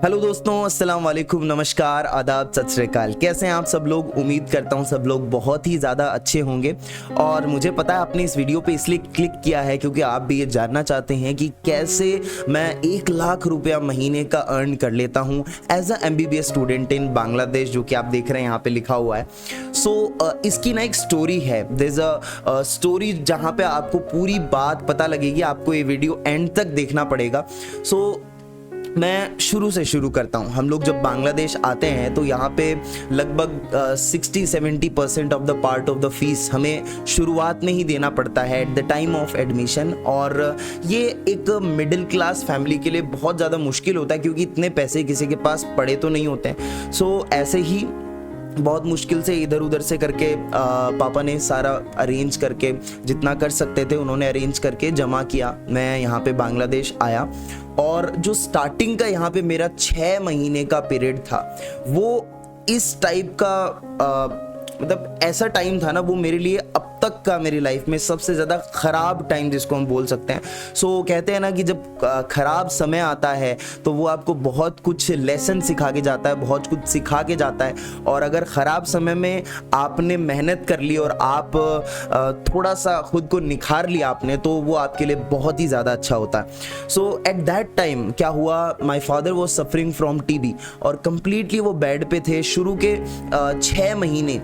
Hello दोस्तों, अस्सलाम वालेकुम, नमस्कार, आदाब, सत श्री अकाल। कैसे हैं आप सब लोग? उम्मीद करता हूं सब लोग बहुत ही ज़्यादा अच्छे होंगे। और मुझे पता है आपने इस वीडियो पे इसलिए क्लिक किया है क्योंकि आप भी ये जानना चाहते हैं कि कैसे मैं 1 लाख रुपया महीने का अर्न कर लेता हूं as a MBBS student in Bangladesh, जो कि आप देख रहे हैं यहाँ पे लिखा हुआ है। इसकी ना एक स्टोरी है, देयर इज अ स्टोरी जहाँ पे आपको पूरी बात पता लगेगी। आपको ये वीडियो एंड तक देखना पड़ेगा। मैं शुरू से शुरू करता हूँ। हम लोग जब बांग्लादेश आते हैं तो यहाँ पे लगभग 60-70% of the part of the fees हमें शुरुआत में ही देना पड़ता है at the time of admission. और ये एक मिडिल क्लास फैमिली के लिए बहुत ज़्यादा मुश्किल होता है क्योंकि इतने पैसे किसी के पास पड़े तो नहीं होते हैं। ऐसे ही बहुत मुश्किल से इधर उधर से करके पापा ने सारा अरेंज करके, जितना कर सकते थे उन्होंने अरेंज करके जमा किया। मैं यहाँ पे बांग्लादेश आया और जो स्टार्टिंग का यहाँ पे मेरा 6 महीने का पीरियड था, वो इस टाइप का मतलब ऐसा टाइम था ना, वो मेरे लिए अब तक का मेरी लाइफ में सबसे ज़्यादा ख़राब टाइम जिसको हम बोल सकते हैं। कहते हैं ना कि जब ख़राब समय आता है तो वो आपको बहुत कुछ लेसन सिखा के जाता है, बहुत कुछ सिखा के जाता है। और अगर ख़राब समय में आपने मेहनत कर ली और आप थोड़ा सा खुद को निखार लिया आपने, तो वो आपके लिए बहुत ही ज़्यादा अच्छा होता है। एट दैट टाइम क्या हुआ, my father was suffering from TB और कंप्लीटली वो बेड पे थे। शुरू के 6 महीने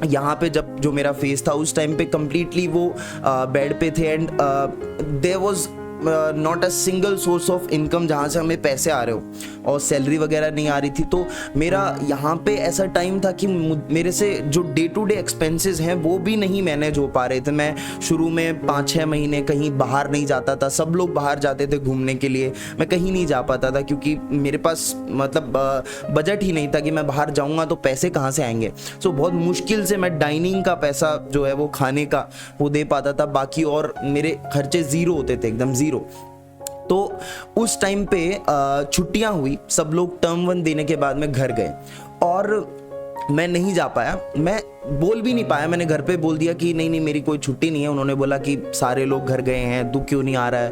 यहाँ पे जब जो मेरा फेस था उस टाइम पे कंप्लीटली वो बेड पे थे and there was not a single source of income जहाँ से हमें पैसे आ रहे हो और सैलरी वगैरह नहीं आ रही थी। तो मेरा यहाँ पे ऐसा टाइम था कि मेरे से जो डे टू डे एक्सपेंसेस हैं वो भी नहीं मैनेज हो पा रहे थे। मैं शुरू में 5-6 महीने कहीं बाहर नहीं जाता था। सब लोग बाहर जाते थे घूमने के लिए, मैं कहीं नहीं जा पाता था क्योंकि मेरे पास मतलब बजट ही नहीं था कि मैं बाहर जाऊँगा तो पैसे कहाँ से आएंगे। बहुत मुश्किल से मैं डाइनिंग का पैसा जो है वो खाने का वो दे पाता था, बाकी और मेरे खर्चे ज़ीरो होते थे, एकदम ज़ीरो। तो उस टाइम पे छुट्टियां हुई, सब लोग टर्म 1 देने के बाद में घर गए और मैं नहीं जा पाया। मैं बोल भी नहीं पाया, मैंने घर पे बोल दिया कि नहीं नहीं मेरी कोई छुट्टी नहीं है। उन्होंने बोला कि सारे लोग घर गए हैं, तू क्यों नहीं आ रहा है।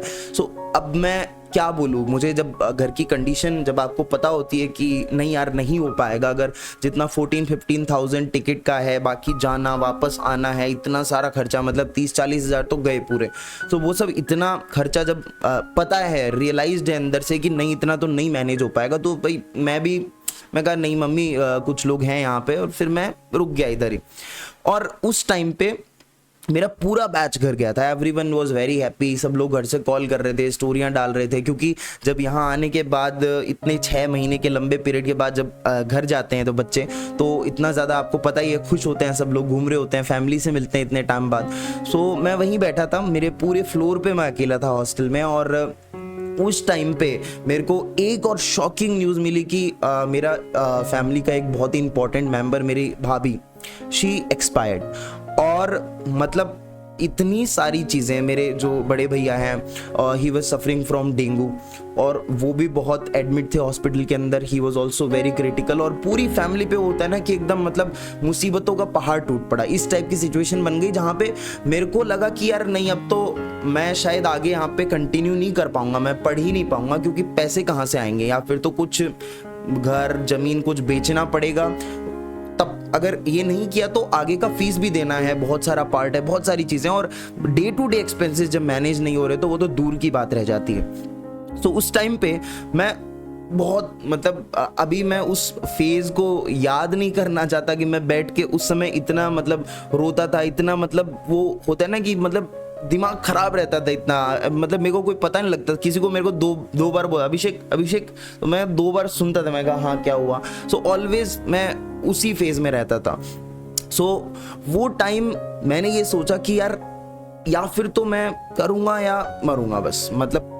अब मैं क्या बोलूँ, मुझे जब घर की कंडीशन जब आपको पता होती है कि नहीं यार नहीं हो पाएगा, अगर जितना 14-15,000 टिकट का है, बाकी जाना वापस आना है, इतना सारा खर्चा, मतलब 30-40 हज़ार तो गए पूरे। वो सब इतना खर्चा जब पता है, रियलाइज्ड है अंदर से कि नहीं इतना तो नहीं मैनेज हो पाएगा, तो भाई मैं कहा नहीं मम्मी कुछ लोग हैं यहाँ पे, और फिर मैं रुक गया इधर ही। और उस टाइम पे मेरा पूरा बैच घर गया था। एवरीवन वाज वेरी हैप्पी, सब लोग घर से कॉल कर रहे थे, स्टोरियां डाल रहे थे, क्योंकि जब यहाँ आने के बाद इतने 6 महीने के लंबे पीरियड के बाद जब घर जाते हैं तो बच्चे तो इतना ज़्यादा आपको पता ही है, खुश होते हैं, सब लोग घूम रहे होते हैं, फैमिली से मिलते हैं इतने टाइम बाद। मैं वहीं बैठा था, मेरे पूरे फ्लोर पे मैं अकेला था हॉस्टल में। और उस टाइम पे मेरे को एक और शॉकिंग न्यूज़ मिली कि मेरा फैमिली का एक बहुत ही इंपॉर्टेंट मेंबर, मेरी भाभी, शी एक्सपायर्ड। और मतलब इतनी सारी चीज़ें, मेरे जो बड़े भैया हैं he was suffering from dengue और वो भी बहुत एडमिट थे हॉस्पिटल के अंदर। He was also very critical. और पूरी फैमिली पे होता है ना कि एकदम मतलब मुसीबतों का पहाड़ टूट पड़ा। इस टाइप की सिचुएशन बन गई जहाँ पे मेरे को लगा कि यार नहीं, अब तो मैं शायद आगे यहाँ पे कंटिन्यू नहीं कर पाऊंगा, मैं पढ़ ही नहीं पाऊंगा, क्योंकि पैसे कहाँ से आएंगे, या फिर तो कुछ घर जमीन कुछ बेचना पड़ेगा। तब अगर ये नहीं किया तो आगे का फीस भी देना है, बहुत सारा पार्ट है, बहुत सारी चीज़ें, और डे टू डे एक्सपेंसेस जब मैनेज नहीं हो रहे तो वो तो दूर की बात रह जाती है। उस टाइम पे मैं बहुत मतलब अभी मैं उस फेज को याद नहीं करना चाहता कि मैं बैठ के उस समय इतना मतलब रोता था, इतना मतलब वो होता है ना कि मतलब दिमाग खराब रहता था इतना, मतलब मेरे को कोई पता नहीं लगता। किसी को मेरे को दो बार बोला अभिषेक, तो मैं 2 बार सुनता था, मैं कहा हाँ क्या हुआ। ऑलवेज मैं उसी फेज में रहता था। वो टाइम मैंने ये सोचा कि यार या फिर तो मैं करूँगा या मरूंगा, बस मतलब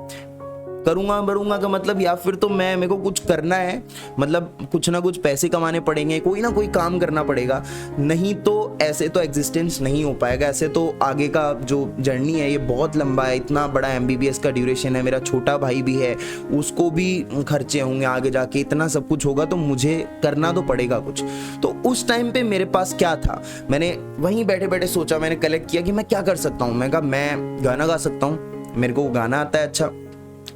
करूँगा मरूंगा का मतलब, या फिर तो मेरे को कुछ करना है, मतलब कुछ ना कुछ पैसे कमाने पड़ेंगे, कोई ना कोई काम करना पड़ेगा, नहीं तो ऐसे तो एग्जिस्टेंस नहीं हो पाएगा। ऐसे तो आगे का जो जर्नी है ये बहुत लंबा है, इतना बड़ा MBBS का ड्यूरेशन है, मेरा छोटा भाई भी है, उसको भी खर्चे होंगे आगे जाके, इतना सब कुछ होगा, तो मुझे करना तो पड़ेगा कुछ। तो उस टाइम पे मेरे पास क्या था, मैंने वहीं बैठे बैठे सोचा, मैंने कलेक्ट किया कि मैं क्या कर सकता हूँ। मैं कहा मैं गाना गा सकता हूँ, मेरे को गाना आता है अच्छा,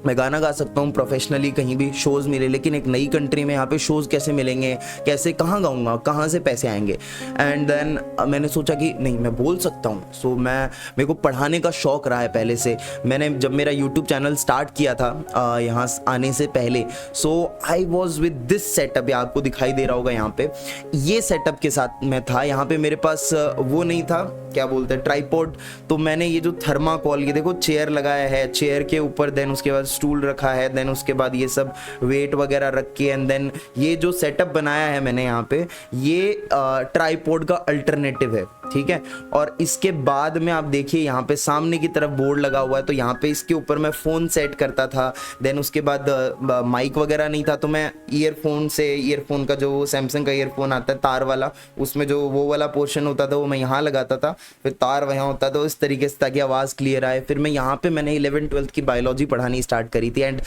मैं गाना गा सकता हूँ प्रोफेशनली, कहीं भी शोज़ मिले, लेकिन एक नई कंट्री में यहाँ पे शोज़ कैसे मिलेंगे, कैसे, कहाँ गाऊंगा, कहाँ से पैसे आएंगे। एंड देन मैंने सोचा कि नहीं, मैं बोल सकता हूँ। सो मेरे को पढ़ाने का शौक़ रहा है पहले से। मैंने जब मेरा यूट्यूब चैनल स्टार्ट किया था यहाँ आने से पहले, so I was with this setup, या आपको दिखाई दे रहा होगा यहाँ पे, ये सेटअप के साथ मैं था। यहाँ पे मेरे पास वो नहीं था, क्या बोलते हैं, ट्राइपॉड। तो मैंने ये जो थर्माकोल, ये देखो चेयर लगाया है, चेयर के ऊपर देन उसके बाद स्टूल रखा है, देन उसके बाद ये सब वेट वगैरह रख के, एंड देन ये जो सेटअप बनाया है मैंने यहाँ पे, ये ट्राइपॉड का अल्टरनेटिव है, ठीक है। और इसके बाद में आप देखिए यहाँ पे सामने की तरफ बोर्ड लगा हुआ है, तो यहाँ पे इसके ऊपर मैं फ़ोन सेट करता था। देन उसके बाद माइक वगैरह नहीं था, तो मैं ईयरफोन का जो सैमसंग का ईयरफोन आता है तार वाला, उसमें जो वो वाला पोर्शन होता था वो मैं यहाँ लगाता था, फिर तार वहाँ होता था, इस तरीके से, ताकि आवाज़ क्लियर आए। फिर मैं यहाँ पे मैंने 11th-12th की बायोलॉजी पढ़ानी स्टार्ट करी थी। एंड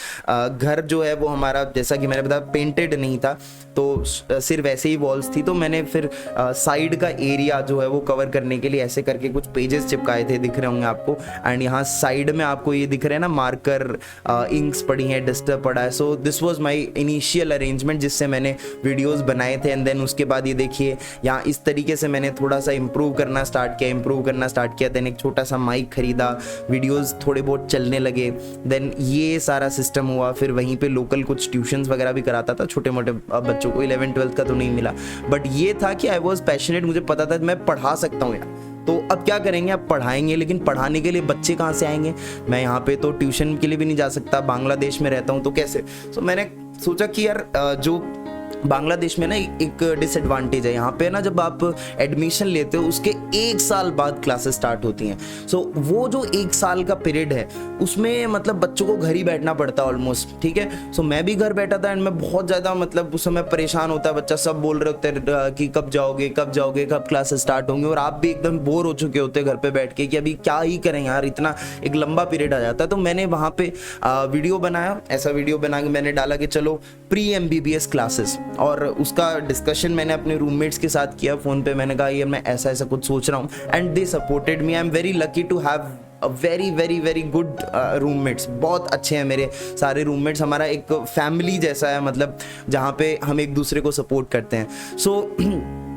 घर जो है वो हमारा, जैसा कि मैंने बताया, पेंटेड नहीं था, तो सिर्फ ऐसे ही वॉल्स थी। तो मैंने फिर साइड का एरिया जो है वो कवर करने के लिए ऐसे करके कुछ पेजेस चिपकाए थे, दिख रहे होंगे आपको। एंड यहाँ साइड में आपको ये दिख रहे हैं ना, मार्कर, इंक्स पड़ी हैं, डस्टर पड़ा है। So this was my initial arrangement जिससे मैंने वीडियोस बनाए थे। एंड देन उसके बाद ये देखिए यहाँ इस तरीके से मैंने थोड़ा सा इम्प्रूव करना स्टार्ट किया। देन एक छोटा सा माइक खरीदा, वीडियोस थोड़े बहुत चलने लगे। देन ये सारा सिस्टम हुआ। फिर वहीं पे लोकल कुछ ट्यूशंस वगैरह भी कराता था छोटे मोटे बच्चों को। 11th-12th का तो नहीं मिला, बट ये था कि आई वॉज पैशनेट, मुझे पता था मैं पढ़ा सकता हूँ यार। तो अब क्या करेंगे, अब पढ़ाएंगे, लेकिन पढ़ाने के लिए बच्चे कहाँ से आएंगे? मैं यहाँ पे तो ट्यूशन के लिए भी नहीं जा सकता, बांग्लादेश में रहता हूँ, तो कैसे? सो मैंने सोचा कि यार जो बांग्लादेश में ना एक डिसएडवांटेज है यहाँ पे ना, जब आप एडमिशन लेते हो उसके 1 साल बाद क्लासेस स्टार्ट होती हैं। सो वो जो 1 साल का पीरियड है उसमें मतलब बच्चों को घर ही बैठना पड़ता है ऑलमोस्ट, ठीक है। सो मैं भी घर बैठा था एंड मैं बहुत ज़्यादा मतलब उस समय परेशान होता है बच्चा, सब बोल रहे होते हैं कि कब जाओगे, कब क्लासेस स्टार्ट होंगे, और आप भी एकदम बोर हो चुके होते घर पर बैठ के कि अभी क्या ही करें यार, इतना एक लंबा पीरियड आ जाता है। तो मैंने वहाँ पे वीडियो बनाया, ऐसा वीडियो बना के मैंने डाला कि चलो प्री MBBS क्लासेस, और उसका डिस्कशन मैंने अपने रूममेट्स के साथ किया फ़ोन पे। मैंने कहा ये मैं ऐसा कुछ सोच रहा हूँ, and they supported me. I am very lucky to have very good roommates. बहुत अच्छे हैं मेरे सारे रूममेट्स, हमारा एक फैमिली जैसा है, मतलब जहाँ पे हम एक दूसरे को सपोर्ट करते हैं। सो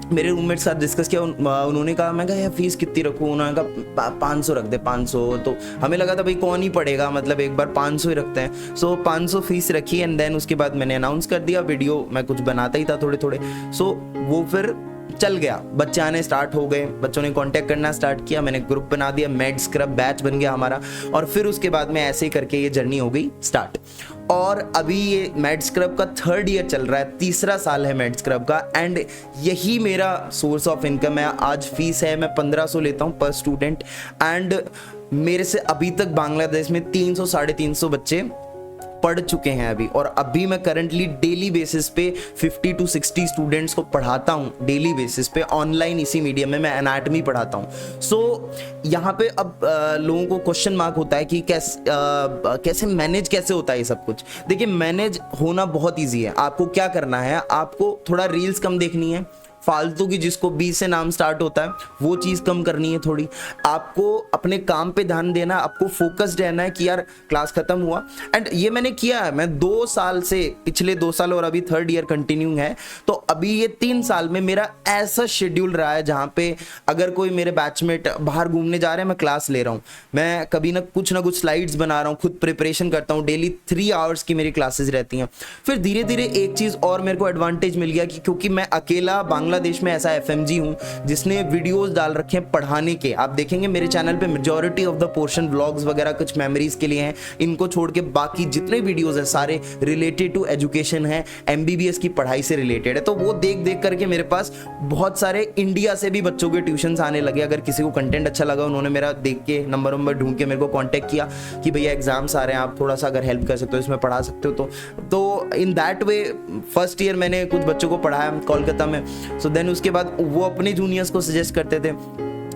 मेरे रूममेट साथ डिस्कस किया, उन्होंने कहा, मैं कहा यार फीस कितनी रखूँ? उन्होंने कहा 500 रख दे, 500। तो हमें लगा था भाई कौन ही पढ़ेगा, मतलब एक बार 500 ही रखते हैं। सो 500 फीस रखी। एंड देन उसके बाद मैंने अनाउंस कर दिया, वीडियो मैं कुछ बनाता ही था थोड़े। सो वो फिर चल गया, बच्चे आने स्टार्ट हो गए, बच्चों ने कांटेक्ट करना स्टार्ट किया, मैंने ग्रुप बना दिया, मैड स्क्रब बैच बन गया हमारा। और फिर उसके बाद में ऐसे ही करके ये जर्नी हो गई स्टार्ट। और अभी ये मैड स्क्रब का 3rd ईयर चल रहा है, 3रा साल है मैड स्क्रब का, एंड यही मेरा सोर्स ऑफ इनकम है। आज फीस है, मैं 1500 लेता हूँ पर स्टूडेंट, एंड मेरे से अभी तक बांग्लादेश में 300-350 बच्चे पढ़ चुके हैं अभी। और अभी मैं करंटली डेली बेसिस पे 50 to 60 स्टूडेंट्स को पढ़ाता हूँ डेली बेसिस पे, ऑनलाइन इसी मीडियम में मैं एनाटॉमी पढ़ाता हूँ। सो यहाँ पे अब लोगों को क्वेश्चन मार्क होता है कि कैसे मैनेज कैसे होता है ये सब कुछ। देखिए, मैनेज होना बहुत ईजी है। आपको क्या करना है, आपको थोड़ा रील्स कम देखनी है, फालतू की जिसको 20 से नाम स्टार्ट होता है वो चीज़ कम करनी है थोड़ी। आपको अपने काम पे ध्यान देना, आपको फोकस्ड रहना है कि यार क्लास खत्म हुआ। एंड ये मैंने किया है, मैं 2 साल से, पिछले 2 साल और अभी 3rd ईयर कंटिन्यू है, तो अभी ये 3 साल में मेरा ऐसा शेड्यूल रहा है जहाँ पे अगर कोई मेरे बैचमेट बाहर घूमने जा रहे हैं, मैं क्लास ले रहा हूँ, मैं कभी ना कुछ स्लाइड्स बना रहा हूँ, खुद प्रिपरेशन करता हूँ, डेली 3 आवर्स की मेरी क्लासेस रहती हैं। फिर धीरे धीरे एक चीज़ और मेरे को एडवांटेज मिल गया कि क्योंकि मैं अकेला बांग्लादेश में ऐसा FMG हूँ जिसने वीडियोस डाल रखे हैं पढ़ाने के। आप देखेंगे मेरे चैनल पे majority of the portion vlogs वगैरह कुछ मेमोरीज के लिए हैं, इनको छोड़ के बाकी जितने वीडियोस हैं सारे रिलेटेड टू एजुकेशन है, MBBS की पढ़ाई से रिलेटेड है। तो वो देख देख करके मेरे पास बहुत सारे इंडिया से भी बच्चों के ट्यूशंस आने लगे। अगर किसी को कंटेंट अच्छा लगा, उन्होंने मेरा देख के नंबर ढूंढ के मेरे को कॉन्टेक्ट किया कि भैया एग्जाम्स आ रहे हैं, आप थोड़ा सा अगर हेल्प कर सकते हो, इसमें पढ़ा सकते हो। तो in that way 1st year मैंने कुछ बच्चों को पढ़ाया कोलकाता में। सो देन उसके बाद वो अपने जूनियर्स को सजेस्ट करते थे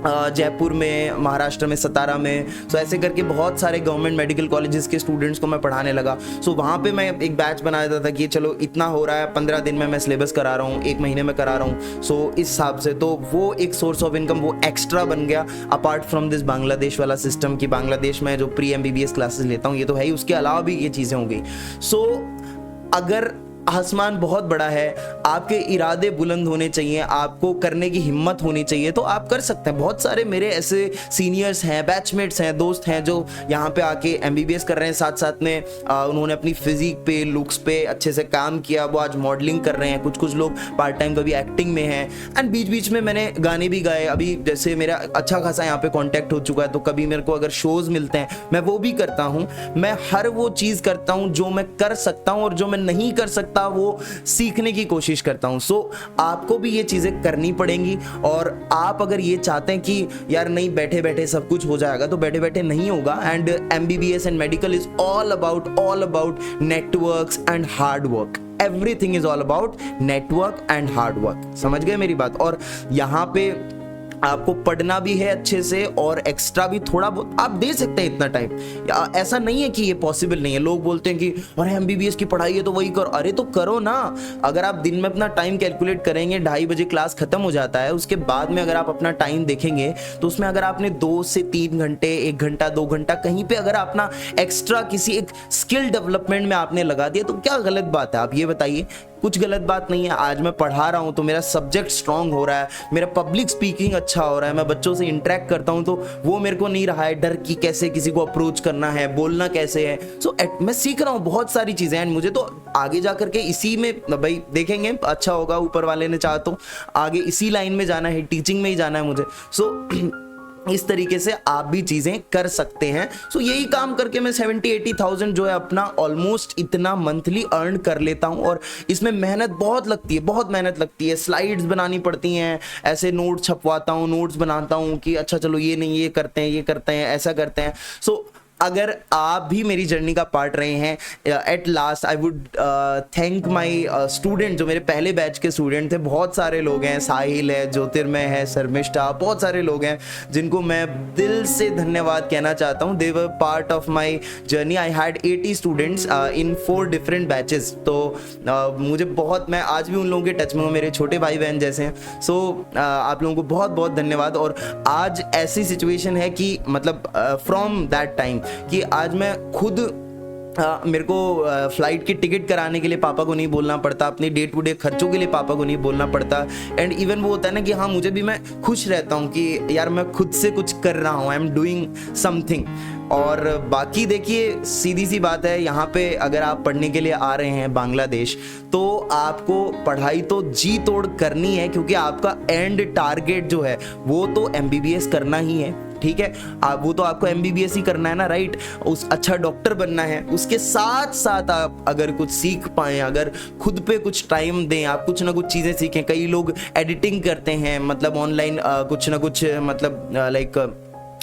जयपुर में, महाराष्ट्र में, सतारा में। सो ऐसे करके बहुत सारे गवर्नमेंट मेडिकल कॉलेजेस के स्टूडेंट्स को मैं पढ़ाने लगा। सो वहाँ पे मैं एक बैच बना देता था कि चलो इतना हो रहा है, 15 दिन में मैं सिलेबस करा रहा हूँ, 1 महीने में करा रहा हूँ। सो इस हिसाब से तो वो एक सोर्स ऑफ इनकम वो एक्स्ट्रा बन गया, अपार्ट फ्रॉम दिस बांग्लादेश वाला सिस्टम कि बांग्लादेश में जो प्री MBBS क्लासेस लेता हूँ ये तो है ही, उसके अलावा भी ये चीज़ें हो गई। सो अगर आसमान बहुत बड़ा है, आपके इरादे बुलंद होने चाहिए, आपको करने की हिम्मत होनी चाहिए, तो आप कर सकते हैं। बहुत सारे मेरे ऐसे सीनियर्स हैं, बैचमेट्स हैं, दोस्त हैं जो यहाँ पे आके MBBS कर रहे हैं, साथ साथ में उन्होंने अपनी फिजिक पे, लुक्स पे अच्छे से काम किया, वो आज मॉडलिंग कर रहे हैं। कुछ लोग पार्ट टाइम कभी एक्टिंग में हैं, एंड बीच बीच में मैंने गाने भी गाए। अभी जैसे मेरा अच्छा खासा यहाँ पे कॉन्टैक्ट हो चुका है, तो कभी मेरे को अगर शोज मिलते हैं मैं वो भी करता हूँ। मैं हर वो चीज़ करता हूँ जो मैं कर सकता हूँ, और जो मैं नहीं कर सकता वो सीखने की कोशिश करता हूं। सो आपको भी ये चीजें करनी पड़ेंगी, और आप अगर ये चाहते हैं कि यार नहीं बैठे बैठे सब कुछ हो जाएगा, तो बैठे बैठे नहीं होगा। And MBBS and medical is all about networks and hard work. Everything is all about network and hard work. समझ गए मेरी बात? और यहाँ पे आपको पढ़ना भी है अच्छे से, और एक्स्ट्रा भी थोड़ा बहुत आप दे सकते हैं इतना टाइम। ऐसा नहीं है कि ये पॉसिबल नहीं है। लोग बोलते हैं कि अरे MBBS की पढ़ाई है तो वही करो। अरे तो करो ना। अगर आप दिन में अपना टाइम कैलकुलेट करेंगे, 2:30 बजे क्लास खत्म हो जाता है, उसके बाद में अगर आप अपना टाइम देखेंगे तो उसमें अगर आपने 2 से 3 घंटे, 1 घंटा, 2 घंटा कहीं पे अगर अपना एक्स्ट्रा किसी एक स्किल डेवलपमेंट में आपने लगा दिया, तो क्या गलत बात है? आप ये बताइए। कुछ गलत बात नहीं है। आज मैं पढ़ा रहा हूँ तो मेरा सब्जेक्ट स्ट्रांग हो रहा है, मेरा पब्लिक स्पीकिंग अच्छा हो रहा है, मैं बच्चों से इंटरेक्ट करता हूँ, तो वो मेरे को नहीं रहा है डर कि कैसे किसी को अप्रोच करना है, बोलना कैसे है। सो मैं सीख रहा हूँ बहुत सारी चीज़ें, एंड मुझे तो आगे जा करके इसी में भाई देखेंगे, अच्छा होगा ऊपर वाले ने चाहा तो आगे इसी लाइन में जाना है, टीचिंग में ही जाना है मुझे। सो इस तरीके से आप भी चीजें कर सकते हैं। सो यही काम करके मैं 70-80,000 जो है अपना ऑलमोस्ट इतना मंथली अर्न कर लेता हूं। और इसमें मेहनत बहुत लगती है, बहुत मेहनत लगती है। स्लाइड्स बनानी पड़ती हैं, ऐसे नोट्स छपवाता हूं, नोट्स बनाता हूं कि अच्छा चलो ये नहीं, ये करते हैं, ये करते हैं, ऐसा करते हैं। सो अगर आप भी मेरी जर्नी का पार्ट रहे हैं, at last I would thank my student, जो मेरे पहले बैच के स्टूडेंट थे। बहुत सारे लोग हैं, साहिल है, ज्योतिर्मय है, शर्मिष्ठा, बहुत सारे लोग हैं जिनको मैं दिल से धन्यवाद कहना चाहता हूँ। They were part of my journey. I had 80 students in 4 different batches. तो मुझे बहुत, मैं आज भी उन लोगों के टच में हूँ, मेरे छोटे भाई बहन जैसे हैं। सो आप लोगों को बहुत बहुत धन्यवाद। और आज ऐसी सिचुएशन है कि मतलब फ्रॉम दैट टाइम कि आज मैं खुद मेरे को फ्लाइट की टिकट कराने के लिए पापा को नहीं बोलना पड़ता, अपने डे टू डे खर्चों के लिए पापा को नहीं बोलना पड़ता। एंड इवन वो होता है ना कि हाँ, मुझे भी, मैं खुश रहता हूँ कि यार मैं खुद से कुछ कर रहा हूँ, आई एम डूइंग समथिंग। और बाकी देखिए, सीधी सी बात है, यहाँ पे अगर आप पढ़ने के लिए आ रहे हैं बांग्लादेश, तो आपको पढ़ाई तो जी तोड़ करनी है, क्योंकि आपका एंड टारगेट जो है वो तो MBBS करना ही है। ठीक है, आप वो तो आपको MBBS ही करना है ना, राइट? उस अच्छा डॉक्टर बनना है। उसके साथ साथ आप अगर कुछ सीख पाएं, अगर खुद पे कुछ टाइम दें, आप कुछ ना कुछ चीज़ें सीखें। कई लोग एडिटिंग करते हैं, मतलब ऑनलाइन कुछ ना कुछ, मतलब लाइक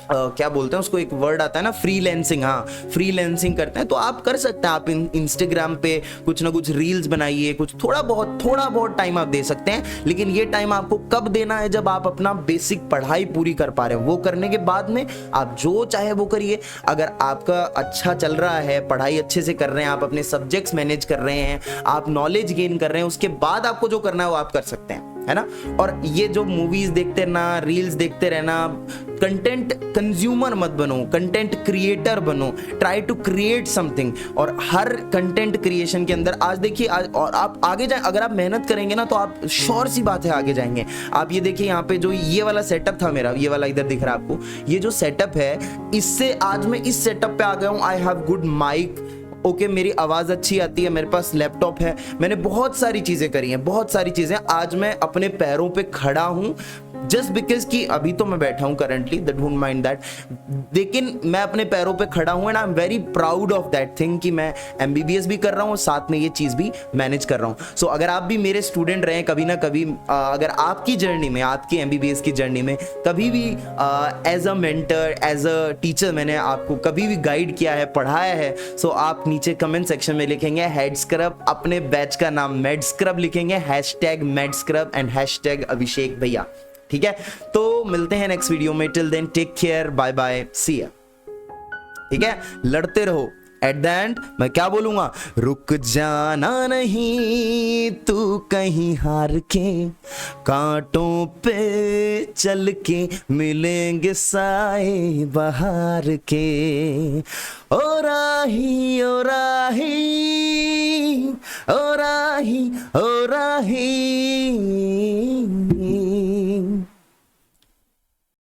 क्या बोलते हैं उसको, एक वर्ड आता है ना, फ्रीलैंसिंग। हाँ, फ्रीलैंसिंग करते हैं तो आप कर सकते हैं। आप इंस्टाग्राम पे कुछ ना कुछ रील्स बनाइए, कुछ थोड़ा बहुत टाइम आप दे सकते हैं। लेकिन ये टाइम आपको कब देना है? जब आप अपना बेसिक पढ़ाई पूरी कर पा रहे हो। वो करने के बाद में आप जो चाहे वो करिए। अगर आपका अच्छा चल रहा है, पढ़ाई अच्छे से कर रहे हैं, आप अपने सब्जेक्ट्स मैनेज कर रहे हैं, आप नॉलेज गेन कर रहे हैं, उसके बाद आपको जो करना है वो आप कर सकते हैं, है ना? और ये जो मूवीज देखते रहना, रील्स देखते रहना, कंटेंट कंज्यूमर मत बनो, कंटेंट क्रिएटर बनो। Try to create something. और हर कंटेंट क्रिएशन के अंदर आज देखिए, और आप आगे जाए, अगर आप मेहनत करेंगे ना तो आप श्योर सी बात है आगे जाएंगे। आप ये देखिए, यहाँ पे जो ये वाला सेटअप था मेरा, ये वाला इधर दिख रहा है आपको, ये जो सेटअप है, इससे आज मैं इस सेटअप पे आ गया हूँ। I have good mic, okay, मेरी आवाज़ अच्छी आती है, मेरे पास लैपटॉप है, मैंने बहुत सारी चीज़ें करी हैं, बहुत सारी चीज़ें। आज मैं अपने पैरों पे खड़ा हूँ जस्ट बिकॉज कि अभी तो मैं बैठा हूँ currently, that don't mind that, लेकिन मैं अपने पैरों पे खड़ा हूँ and I am very proud of that thing कि मैं MBBS भी कर रहा हूँ, साथ में ये चीज़ भी मैनेज कर रहा हूँ। सो अगर आप भी मेरे स्टूडेंट रहे कभी ना कभी, अगर आपकी जर्नी में, आपकी MBBS की जर्नी में कभी भी as a mentor, as a teacher मैंने आपको कभी भी गाइड किया है, पढ़ाया है, सो आप नीचे कमेंट सेक्शन में लिखेंगे हेड स्क्रब, अपने बैच का नाम मेड स्क्रब लिखेंगे, #मेड स्क्रब एंड #अभिषेक भैया। ठीक है, तो मिलते हैं नेक्स्ट वीडियो में। Till then take care, bye bye, see ya. ठीक है, लड़ते रहो। एट द एंड मैं क्या बोलूंगा, रुक जाना नहीं तू कहीं हार के, कांटों पे चल के मिलेंगे साए बहार के। ओ राही ओ राही ओ राही ओ राही।